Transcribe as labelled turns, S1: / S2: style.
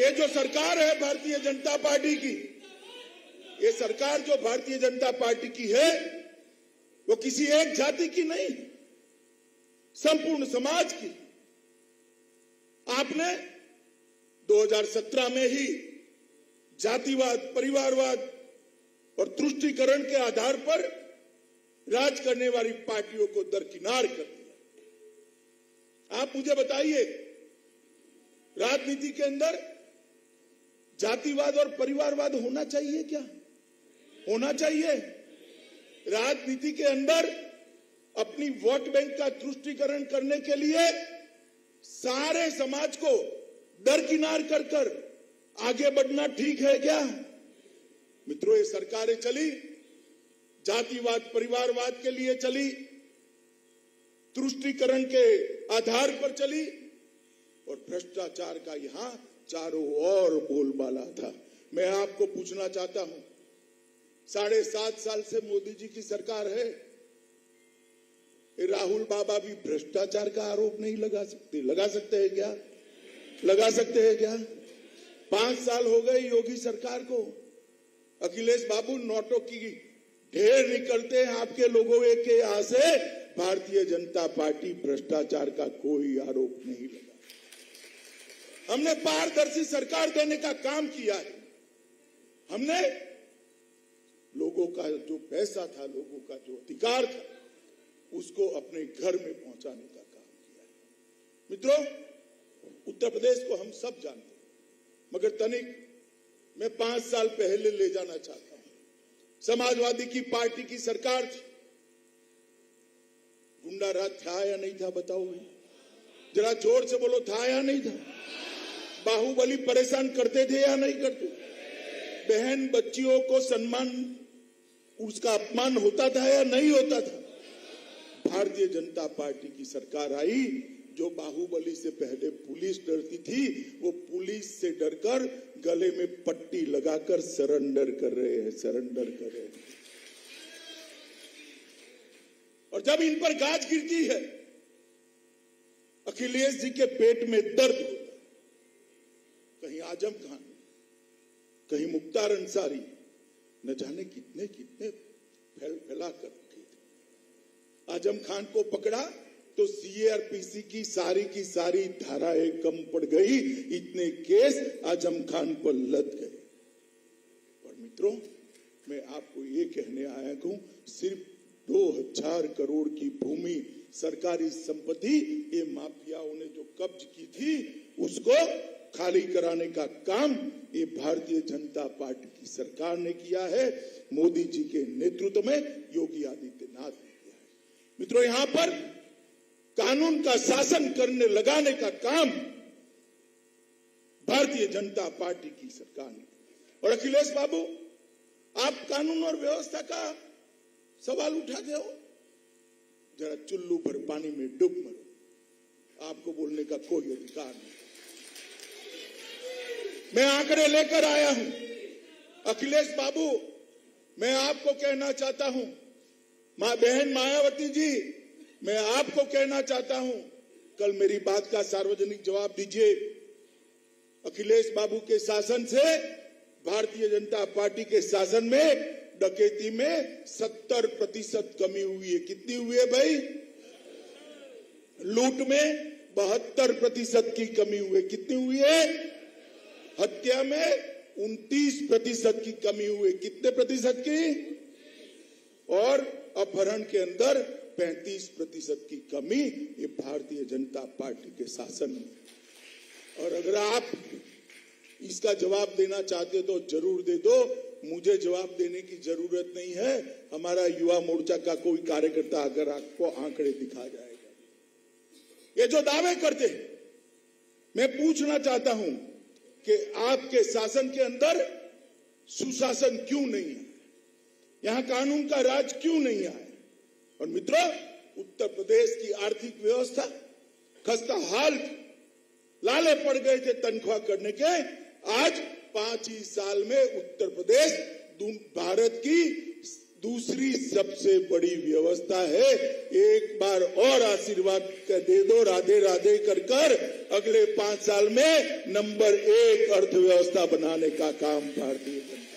S1: ये जो सरकार है भारतीय जनता पार्टी की, ये सरकार जो भारतीय जनता पार्टी की है वो किसी एक जाति की नहीं, संपूर्ण समाज की। आपने 2017 में ही जातिवाद, परिवारवाद और तुष्टीकरण के आधार पर राज करने वाली पार्टियों को दरकिनार कर दिया। आप मुझे बताइए, राजनीति के अंदर जातिवाद और परिवारवाद होना चाहिए क्या? होना चाहिए? राजनीति के अंदर अपनी वोट बैंक का तुष्टीकरण करने के लिए सारे समाज को दरकिनार कर कर आगे बढ़ना ठीक है क्या? मित्रों, ये सरकारें चली जातिवाद, परिवारवाद के लिए चली, तुष्टीकरण के आधार पर चली और भ्रष्टाचार का यहां चारों ओर बोलबाला था। मैं आपको पूछना चाहता हूं, 7.5 साल से मोदी जी की सरकार है, राहुल बाबा भी भ्रष्टाचार का आरोप नहीं लगा सकते? लगा सकते हैं क्या? लगा सकते हैं क्या? 5 साल हो गए योगी सरकार को। अखिलेश बाबू, नोटों की ढेर निकलते हैं आपके लोगों के यहां से, भारतीय जनता पार्टी भ्रष्टाचार का कोई आरोप नहीं लगा। हमने पारदर्शी सरकार देने का काम किया है। हमने लोगों का जो पैसा था, लोगों का जो अधिकार था, उसको अपने घर में पहुंचाने का काम किया है। मित्रों, उत्तर प्रदेश को हम सब जानते हैं, मगर तनिक मैं 5 साल पहले ले जाना चाहता हूं। समाजवादी की पार्टी की सरकार थी, गुंडा राज था या नहीं था? बताओ भाई, जरा जोर से बोलो, था या नहीं था? बाहुबली परेशान करते थे या नहीं करते? बहन बच्चियों को सम्मान, उसका अपमान होता था या नहीं होता था? भारतीय जनता पार्टी की सरकार आई, जो बाहुबली से पहले पुलिस डरती थी, वो पुलिस से डरकर गले में पट्टी लगाकर सरेंडर कर रहे हैं, सरेंडर कर रहे हैं। और जब इन पर गाज गिरती है, अखिलेश जी के पेट में दर्द होता है। कहीं आजम खान, कहीं मुख्तार अंसारी, न जाने कितने कितने फैला कर रखे थे। आजम खान को पकड़ा तो सीआरपीसी की सारी धाराएं कम पड़ गई, इतने केस आजम खान पर लद गए। और मित्रों, मैं आपको ये कहने आया हूं, सिर्फ 2000 करोड़ की भूमि, सरकारी संपत्ति, ये माफियाओं ने जो कब्ज की थी, उसको खाली कराने का काम ये भारतीय जनता पार्टी की सरकार ने किया है। मोदी जी के नेतृत्व में योगी आदित्यनाथ ने किया है। मित्रों, यहां पर कानून का शासन करने लगाने का काम भारतीय जनता पार्टी की सरकार ने। और अखिलेश बाबू, आप कानून और व्यवस्था का सवाल उठाते हो, जरा चुल्लू भर पानी में डूब मरो, आपको बोलने का कोई अधिकार नहीं। मैं आंकड़े लेकर आया हूं। अखिलेश बाबू, मैं आपको कहना चाहता हूं, बहन मायावती जी, मैं आपको कहना चाहता हूं, कल मेरी बात का सार्वजनिक जवाब दीजिए। अखिलेश बाबू के शासन से, भारतीय जनता पार्टी के शासन में डकैती में 70% कमी हुई है। कितनी हुई है भाई? लूट में 72% की कमी हुई है। कितनी हुई है? हत्या में 29% की कमी हुई है। कितने प्रतिशत की? और अपहरण के अंदर 35% की कमी, ये भारतीय जनता पार्टी के शासन में। और अगर आप इसका जवाब देना चाहते हो तो जरूर दे दो, मुझे जवाब देने की जरूरत नहीं है। हमारा युवा मोर्चा का कोई कार्यकर्ता अगर आपको आंकड़े दिखा जाएगा। ये जो दावे करते हैं, मैं पूछना चाहता हूं कि आपके शासन के अंदर सुशासन क्यों नहीं है? यहां कानून का राज क्यों नहीं आया? और मित्रों, उत्तर प्रदेश की आर्थिक व्यवस्था खस्ता हाल, लाले पड़ गए थे तनख्वाह करने के। आज 5 ही साल में उत्तर प्रदेश भारत की दूसरी सबसे बड़ी व्यवस्था है। एक बार बार और आशीर्वाद दे दो, राधे राधे कर कर अगले 5 साल में नंबर 1 अर्थव्यवस्था बनाने का काम भारतीय जनता